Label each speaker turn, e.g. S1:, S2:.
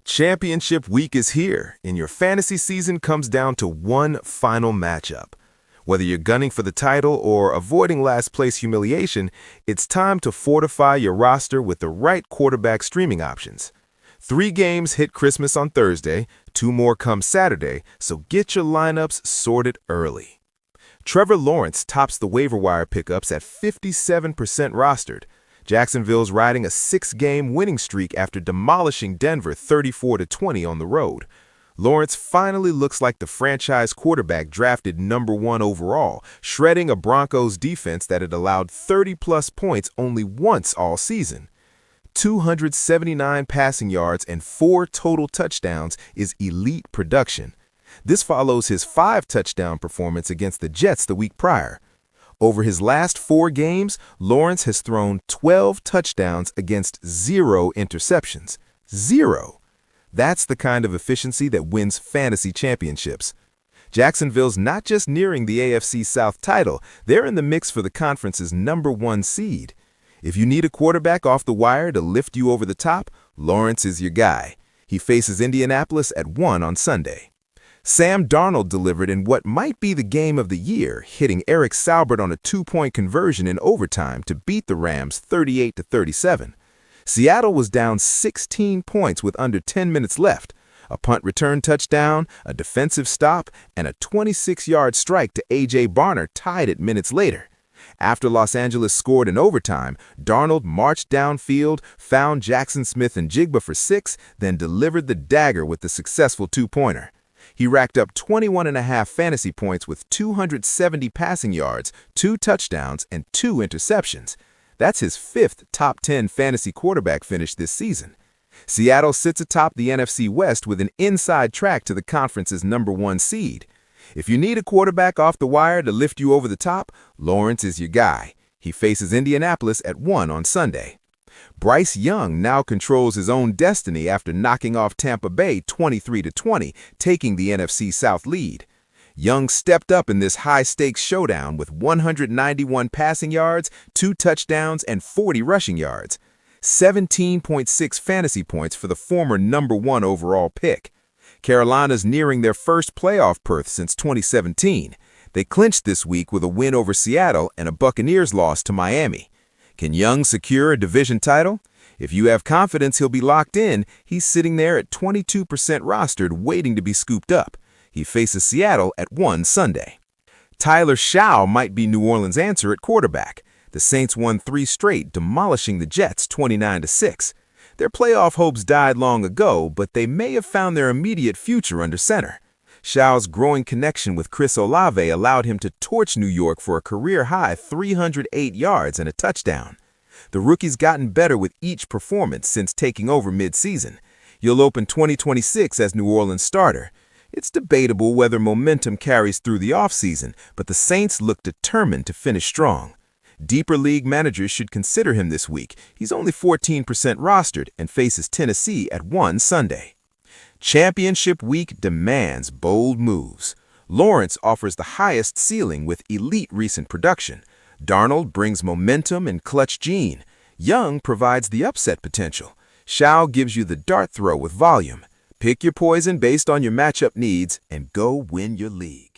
S1: Championship week is here, and your fantasy season comes down to one final matchup. Whether you're gunning for the title or avoiding last-place humiliation, it's time to fortify your roster with the right quarterback streaming options. 3 games hit Christmas on Thursday, 2 more come Saturday, so get your lineups sorted early. Trevor Lawrence tops the waiver wire pickups at 57% rostered. Jacksonville's riding a 6-game winning streak after demolishing Denver 34-20 on the road. Lawrence finally looks like the franchise quarterback drafted #1 overall, shredding a Broncos defense that had allowed 30-plus points only once all season. 279 passing yards and 4 total touchdowns is elite production. This follows his 5-touchdown performance against the Jets the week prior. Over his last 4 games, Lawrence has thrown 12 touchdowns against 0 interceptions. 0. That's the kind of efficiency that wins fantasy championships. Jacksonville's not just nearing the AFC South title, they're in the mix for the conference's #1 seed. If you need a quarterback off the wire to lift you over the top, Lawrence is your guy. He faces Indianapolis at 1 on Sunday. Sam Darnold delivered in what might be the game of the year, hitting Eric Saubert on a 2-point conversion in overtime to beat the Rams 38-37. Seattle was down 16 points with under 10 minutes left. A punt return touchdown, a defensive stop, and a 26-yard strike to A.J. Barner tied it minutes later. After Los Angeles scored in overtime, Darnold marched downfield, found Jackson Smith and Jigba for 6, then delivered the dagger with the successful 2-pointer. He racked up 21.5 fantasy points with 270 passing yards, 2 touchdowns, and 2 interceptions. That's his 5th top 10 fantasy quarterback finish this season. Seattle sits atop the NFC West with an inside track to the conference's #1 seed. If you need a quarterback off the wire to lift you over the top, Lawrence is your guy. He faces Indianapolis at 1 on Sunday. Bryce Young now controls his own destiny after knocking off Tampa Bay 23-20, taking the NFC South lead. Young stepped up in this high-stakes showdown with 191 passing yards, 2 touchdowns, and 40 rushing yards. 17.6 fantasy points for the former #1 overall pick. Carolina's nearing their first playoff berth since 2017. They clinched this week with a win over Seattle and a Buccaneers loss to Miami. Can Young secure a division title? If you have confidence he'll be locked in, he's sitting there at 22% rostered waiting to be scooped up. He faces Seattle at 1 Sunday. Tyler Shough might be New Orleans' answer at quarterback. The Saints won 3 straight, demolishing the Jets 29-6. Their playoff hopes died long ago, but they may have found their immediate future under center. Shough's growing connection with Chris Olave allowed him to torch New York for a career-high 308 yards and a touchdown. The rookie's gotten better with each performance since taking over mid-season. He'll open 2026 as New Orleans starter. It's debatable whether momentum carries through the offseason, but the Saints look determined to finish strong. Deeper league managers should consider him this week. He's only 14% rostered and faces Tennessee at 1 Sunday. Championship week demands bold moves. Lawrence offers the highest ceiling with elite recent production. Darnold brings momentum and clutch gene. Young provides the upset potential. Shough gives you the dart throw with volume. Pick your poison based on your matchup needs and go win your league.